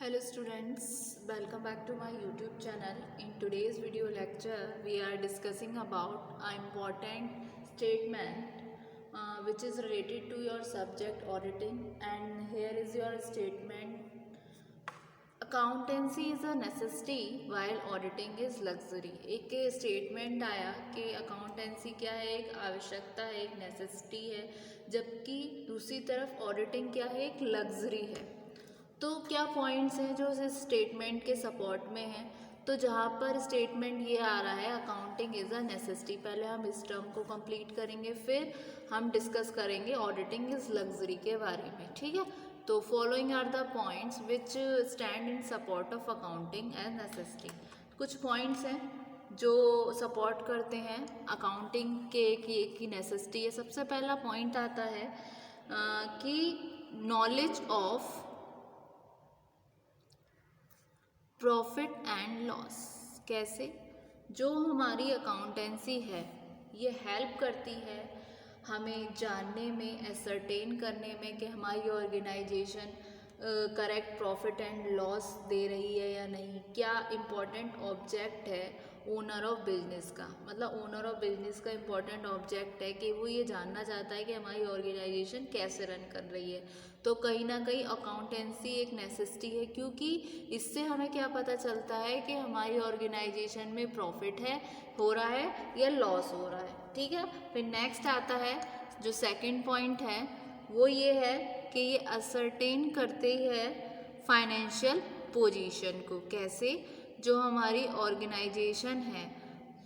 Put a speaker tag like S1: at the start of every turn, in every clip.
S1: Hello students, welcome back to my YouTube channel. In today's video lecture, we are discussing about an important statement which is related to your subject auditing, and here is your statement. Accountancy is a necessity while auditing is luxury. एक statement आया कि accountancy क्या है, एक आवश्यकता है, एक necessity है, जबकि दूसरी तरफ ऑडिटिंग क्या है, एक लग्जरी है। तो क्या पॉइंट्स हैं जो इस स्टेटमेंट के सपोर्ट में हैं? तो जहाँ पर स्टेटमेंट ये आ रहा है अकाउंटिंग इज़ अ नेसेसिटी, पहले हम इस टर्म को कंप्लीट करेंगे, फिर हम डिस्कस करेंगे ऑडिटिंग इज़ लग्जरी के बारे में। ठीक है, तो following are the points which stand in support of accounting as necessity. कुछ पॉइंट्स हैं जो सपोर्ट करते हैं अकाउंटिंग के की नेसेसिटी है। सबसे पहला पॉइंट आता है कि knowledge of profit and loss. कैसे? जो हमारी अकाउंटेंसी है ये हेल्प करती है हमें जानने में, एसरटेन करने में कि हमारी organisation correct profit and loss दे रही है या नहीं। क्या इम्पॉर्टेंट ऑब्जेक्ट है ओनर ऑफ बिजनेस का, मतलब ओनर ऑफ बिजनेस का इम्पॉर्टेंट ऑब्जेक्ट है कि वो ये जानना चाहता है कि हमारी ऑर्गेनाइजेशन कैसे रन कर रही है। तो कहीं ना कहीं अकाउंटेंसी एक नेसेसिटी है, क्योंकि इससे हमें क्या पता चलता है कि हमारी ऑर्गेनाइजेशन में प्रॉफिट है हो रहा है या लॉस हो रहा है। ठीक है, फिर नेक्स्ट आता है जो सेकंड पॉइंट है वो ये है कि ये असरटेन करते हैं फाइनेंशियल पोजीशन को। कैसे? जो हमारी ऑर्गेनाइजेशन है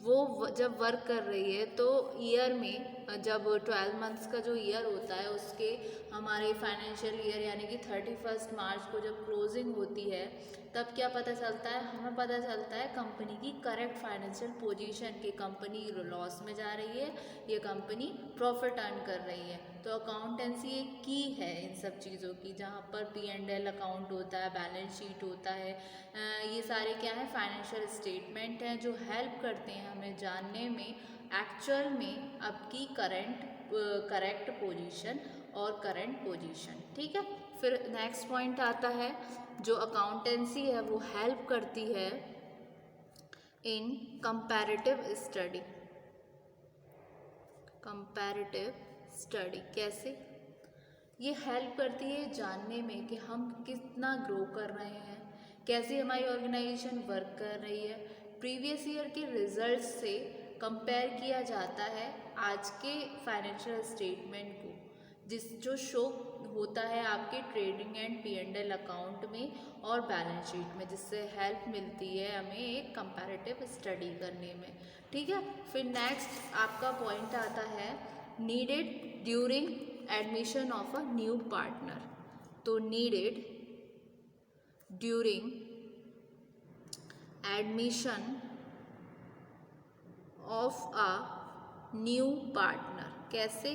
S1: वो जब वर्क कर रही है तो ईयर में जब 12 मंथ्स का जो ईयर होता है उसके हमारे फाइनेंशियल ईयर यानी कि 31 मार्च को जब क्लोजिंग होती है तब क्या पता चलता है, हमें पता चलता है कंपनी की करेक्ट फाइनेंशियल पोजीशन कि कंपनी लॉस में जा रही है, ये कंपनी प्रॉफिट अर्न कर रही है। तो अकाउंटेंसी एक की है इन सब चीज़ों की, जहाँ पर P&L अकाउंट होता है, बैलेंस शीट होता है, ये सारे क्या है फाइनेंशियल स्टेटमेंट हैं जो हेल्प करते हैं हमें जानने में एक्चुअल में आपकी करेक्ट पोजीशन और करंट पोजीशन। ठीक है, फिर नेक्स्ट पॉइंट आता है जो अकाउंटेंसी है वो हेल्प करती है इन कंपैरेटिव स्टडी। कंपैरेटिव स्टडी कैसे? ये हेल्प करती है जानने में कि हम कितना ग्रो कर रहे हैं, कैसे हमारी ऑर्गेनाइजेशन वर्क कर रही है। प्रीवियस ईयर के रिजल्ट्स से कंपेयर किया जाता है आज के फाइनेंशियल स्टेटमेंट को, जो शो होता है आपके ट्रेडिंग एंड P&L अकाउंट में और बैलेंस शीट में, जिससे हेल्प मिलती है हमें एक कंपैरेटिव स्टडी करने में। ठीक है, फिर नेक्स्ट आपका पॉइंट आता है needed during admission of a new partner. तो needed during admission of a new partner. कैसे?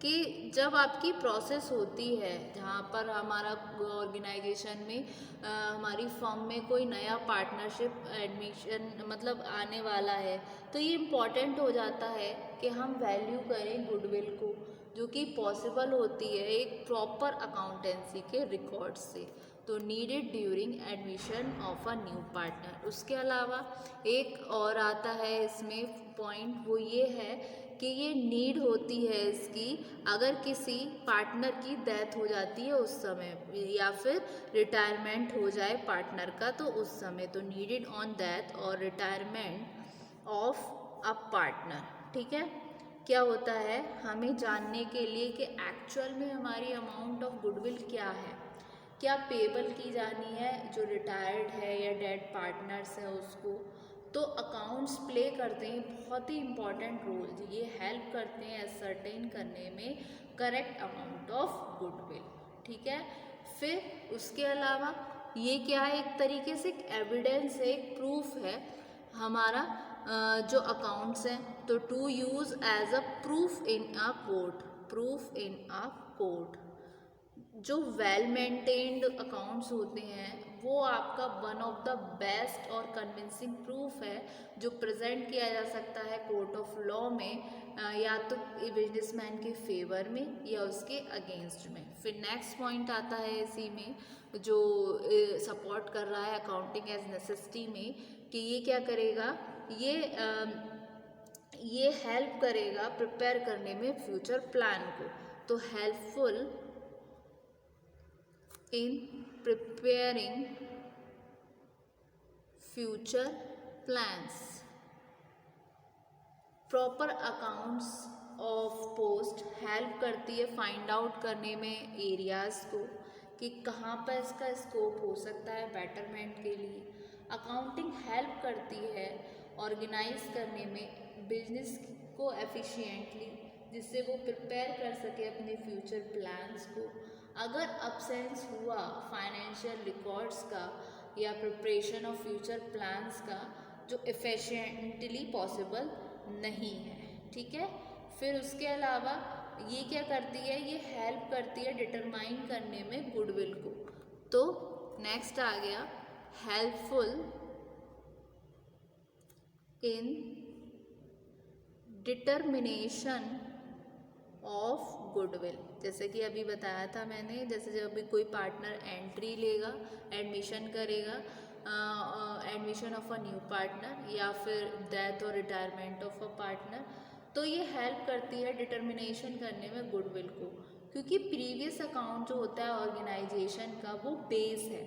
S1: कि जब आपकी प्रोसेस होती है जहाँ पर हमारा ऑर्गेनाइजेशन में हमारी फर्म में कोई नया पार्टनरशिप एडमिशन मतलब आने वाला है, तो ये इम्पॉर्टेंट हो जाता है कि हम वैल्यू करें गुडविल को, जो कि पॉसिबल होती है एक प्रॉपर अकाउंटेंसी के रिकॉर्ड से। तो needed during admission of a new partner. उसके अलावा एक और आता है इसमें पॉइंट, वो ये है कि ये नीड होती है इसकी अगर किसी पार्टनर की डेथ हो जाती है उस समय, या फिर रिटायरमेंट हो जाए पार्टनर का तो उस समय। तो नीडेड ऑन डेथ और रिटायरमेंट ऑफ अ पार्टनर। ठीक है, क्या होता है हमें जानने के लिए कि एक्चुअल में हमारी अमाउंट ऑफ गुडविल क्या है, क्या पेबल की जानी है जो रिटायर्ड है या डेड पार्टनर्स है उसको। तो अकाउंट्स प्ले करते हैं बहुत ही इम्पॉर्टेंट रोल, ये हेल्प करते हैं असरटेन करने में करेक्ट अमाउंट ऑफ गुडविल। ठीक है, फिर उसके अलावा ये क्या है, एक तरीके से एक एविडेंस है, एक प्रूफ है हमारा जो अकाउंट्स हैं। तो to use as a proof in a court, proof in a court. जो वेल मेंटेन्ड अकाउंट्स होते हैं वो आपका वन ऑफ द बेस्ट और कन्विंसिंग प्रूफ है जो प्रेजेंट किया जा सकता है कोर्ट ऑफ लॉ में, या तो बिजनेसमैन के फेवर में या उसके अगेंस्ट में। फिर नेक्स्ट पॉइंट आता है इसी में जो सपोर्ट कर रहा है अकाउंटिंग एज नेसेसिटी में, कि ये क्या करेगा, ये हेल्प करेगा प्रिपेयर करने में फ्यूचर प्लान को। तो helpful in preparing future plans। Proper accounts of post help करती है फाइंड आउट करने में एरियाज़ को कि कहाँ पर इसका स्कोप हो सकता है बेटरमेंट के लिए। अकाउंटिंग हेल्प करती है ऑर्गेनाइज करने में बिजनेस को एफिशिएंटली, जिससे वो प्रिपेयर कर सके अपने फ्यूचर प्लान्स को। अगर अब्सेंस हुआ फाइनेंशियल रिकॉर्ड्स का या प्रिपरेशन ऑफ फ्यूचर प्लान्स का, जो एफिशिएंटली पॉसिबल नहीं है, ठीक है। फिर उसके अलावा ये क्या करती है, ये हेल्प करती है डिटरमाइन करने में गुडविल को। तो नेक्स्ट आ गया helpful in determination of goodwill. जैसे कि अभी बताया था मैंने, जैसे जब भी कोई पार्टनर एंट्री लेगा, एडमिशन करेगा, admission of a new partner या फिर डेथ और रिटायरमेंट ऑफ अ पार्टनर, तो ये हेल्प करती है डिटर्मिनेशन करने में गुडविल को, क्योंकि प्रीवियस अकाउंट जो होता है ऑर्गेनाइजेशन का वो बेस है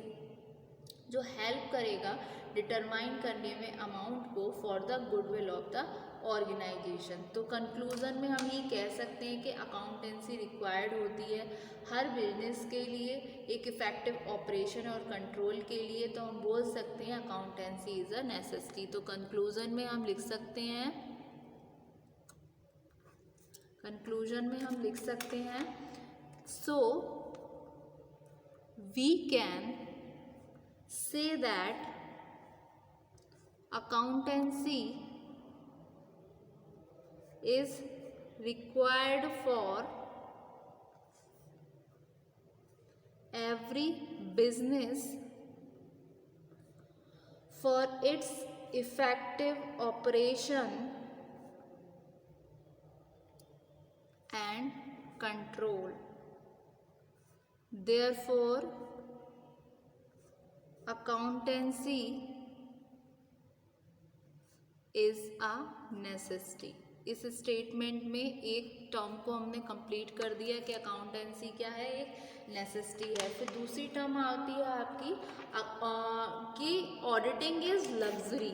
S1: जो हेल्प करेगा डिटरमाइन करने में अमाउंट को for the goodwill of the organisation. तो कंक्लूज़न में हम ये कह सकते हैं कि अकाउंटेंसी रिक्वायर्ड होती है हर बिजनेस के लिए एक इफ़ेक्टिव ऑपरेशन और कंट्रोल के लिए। तो हम बोल सकते हैं अकाउंटेंसी इज़ अ नेसेसिटी। तो कंक्लूज़न में हम लिख सकते हैं, so we can say that accountancy is required for every business for its effective operation and control. Therefore, accountancy is a necessity। इस स्टेटमेंट में एक टर्म को हमने कंप्लीट कर दिया कि अकाउंटेंसी क्या है, एक नेसेसिटी है। फिर दूसरी टर्म आती है आपकी कि auditing is luxury.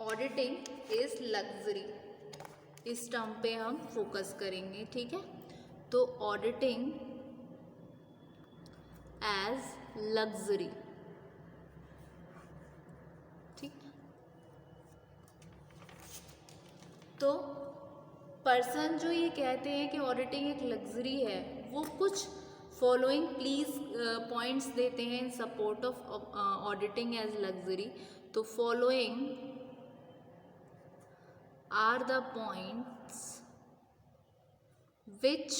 S1: Auditing is luxury, इस टर्म पे हम फोकस करेंगे, ठीक है। तो ऑडिटिंग एज लग्जरी, ठीक। तो पर्सन जो ये कहते हैं कि ऑडिटिंग एक लग्जरी है, वो कुछ फॉलोइंग प्लीज पॉइंट्स देते हैं in support of auditing as luxury. तो following are the points which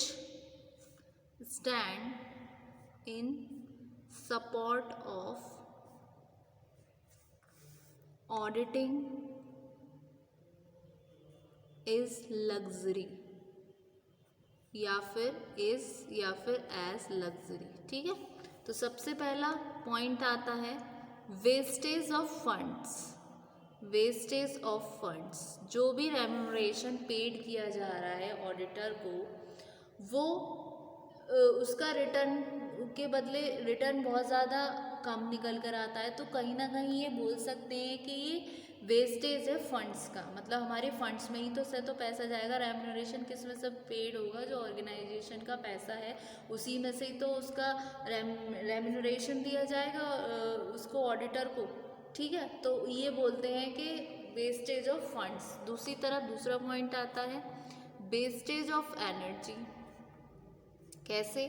S1: stand in support of auditing is luxury या फिर एज लग्जरी, ठीक है। तो सबसे पहला पॉइंट आता है wastage of funds. Wastage of funds, जो भी रेम्यूनरेशन पेड किया जा रहा है ऑडिटर को, वो उसका रिटर्न के बदले रिटर्न बहुत ज़्यादा कम निकल कर आता है। तो कहीं ना कहीं ये बोल सकते हैं कि ये वेस्टेज है फंड्स का, मतलब हमारे फंड्स में ही तो पैसा जाएगा। रेम्यूनरेशन किस में से पेड होगा, जो ऑर्गेनाइजेशन का पैसा है उसी में से ही तो उसका रेम्यूनरेशन दिया जाएगा उसको, ऑडिटर को, ठीक है। तो ये बोलते हैं कि वेस्टेज ऑफ फंड्स। दूसरी तरफ दूसरा पॉइंट आता है वेस्टेज ऑफ एनर्जी। कैसे?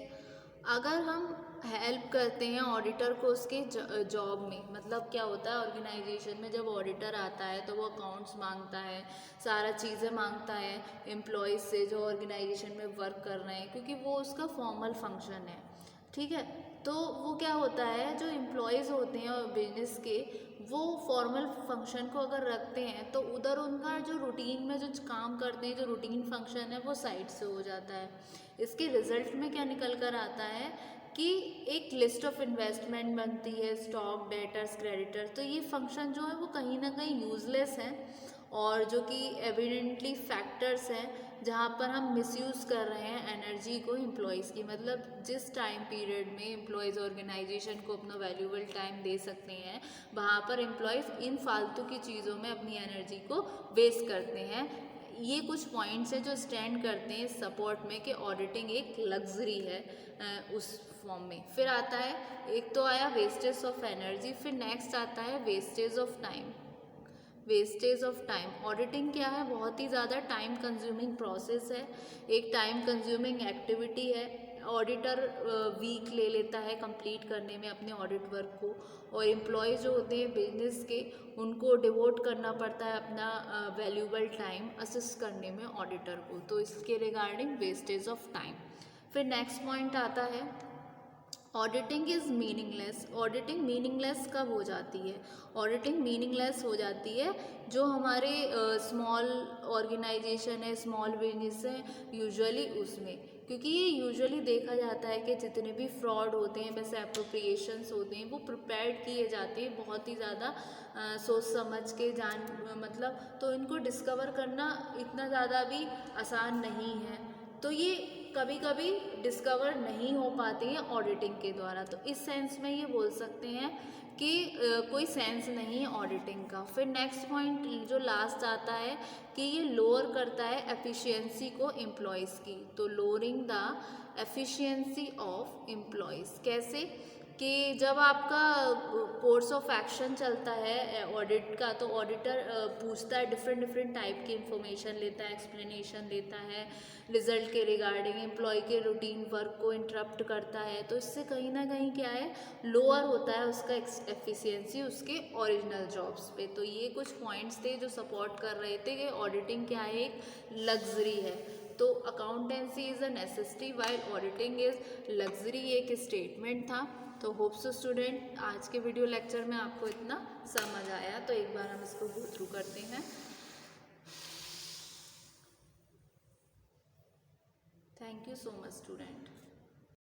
S1: अगर हम हेल्प करते हैं ऑडिटर को उसके जॉब में, मतलब क्या होता है ऑर्गेनाइजेशन में जब ऑडिटर आता है तो वो अकाउंट्स मांगता है, सारा चीज़ें मांगता है एम्प्लॉयज़ से जो ऑर्गेनाइजेशन में वर्क कर रहे हैं, क्योंकि वो उसका फॉर्मल फंक्शन है। ठीक है। तो वो क्या होता है, जो एम्प्लॉयज़ होते हैं बिजनेस के, वो फॉर्मल फंक्शन को अगर रखते हैं तो उधर उनका जो रूटीन में जो काम करते हैं, जो रूटीन फंक्शन है वो साइड से हो जाता है। इसके रिजल्ट में क्या निकल कर आता है कि एक लिस्ट ऑफ इन्वेस्टमेंट बनती है, स्टॉक, डेटर्स, क्रेडिटर्स। तो ये फंक्शन जो है वो कहीं ना कहीं यूजलेस है, और जो कि एविडेंटली फैक्टर्स हैं जहाँ पर हम मिसयूज़ कर रहे हैं एनर्जी को एम्प्लॉयज़ की। मतलब जिस टाइम पीरियड में एम्प्लॉयज़ ऑर्गेनाइजेशन को अपना वैल्यूबल टाइम दे सकते हैं, वहाँ पर एम्प्लॉयज़ इन फालतू की चीज़ों में अपनी एनर्जी को वेस्ट करते हैं। ये कुछ पॉइंट्स हैं जो स्टैंड करते हैं सपोर्ट में कि ऑडिटिंग एक लग्जरी है उस फॉर्म में। फिर आता है, एक तो आया वेस्टेज ऑफ एनर्जी, फिर नेक्स्ट आता है wastage of time. Wastage of time, auditing क्या है, बहुत ही ज़्यादा टाइम कंज्यूमिंग प्रोसेस है, एक टाइम कंज्यूमिंग एक्टिविटी है। ऑडिटर वीक ले लेता है कंप्लीट करने में अपने ऑडिट वर्क को, और एम्प्लॉयज़ जो होते हैं बिजनेस के, उनको डिवोट करना पड़ता है अपना वैल्यूबल टाइम असिस्ट करने में ऑडिटर को। तो इसके रिगार्डिंग वेस्टेज ऑफ टाइम। फिर नेक्स्ट पॉइंट आता है, auditing is meaningless. Auditing meaningless कब हो जाती है? ऑडिटिंग मीनिंगलेस हो जाती है जो हमारे स्मॉल ऑर्गेनाइजेशन है, स्मॉल बिजनेस है यूजुअली उसमें, क्योंकि ये यूजुअली देखा जाता है कि जितने भी फ्रॉड होते हैं, वैसे अप्रोप्रिएशंस होते हैं, वो प्रिपेयर्ड किए जाते हैं बहुत ही ज़्यादा सोच समझ के, जान मतलब, तो इनको डिस्कवर करना इतना ज़्यादा भी आसान नहीं है। तो ये कभी कभी डिस्कवर नहीं हो पाती हैं ऑडिटिंग के द्वारा। तो इस सेंस में ये बोल सकते हैं कि कोई सेंस नहीं है ऑडिटिंग का। फिर नेक्स्ट पॉइंट जो लास्ट आता है कि ये लोअर करता है एफिशिएंसी को एम्प्लॉयज़ की। तो lowering the efficiency of employees कैसे, कि जब आपका कोर्स ऑफ एक्शन चलता है ऑडिट का, तो ऑडिटर पूछता है, डिफरेंट डिफरेंट टाइप की इंफॉर्मेशन लेता है, एक्सप्लेनेशन देता है रिजल्ट के रिगार्डिंग, एम्प्लॉय के रूटीन वर्क को इंटरप्ट करता है। तो इससे कहीं ना कहीं क्या है, लोअर होता है उसका एफिशिएंसी उसके ओरिजिनल जॉब्स पे। तो ये कुछ पॉइंट्स थे जो सपोर्ट कर रहे थे कि ऑडिटिंग क्या है, एक लग्जरी है। तो accountancy is a necessity while auditing is luxury, एक स्टेटमेंट था। तो होप सो स्टूडेंट आज के वीडियो लेक्चर में आपको इतना समझ आया। तो एक बार हम इसको गो थ्रू करते हैं। Thank you so much student.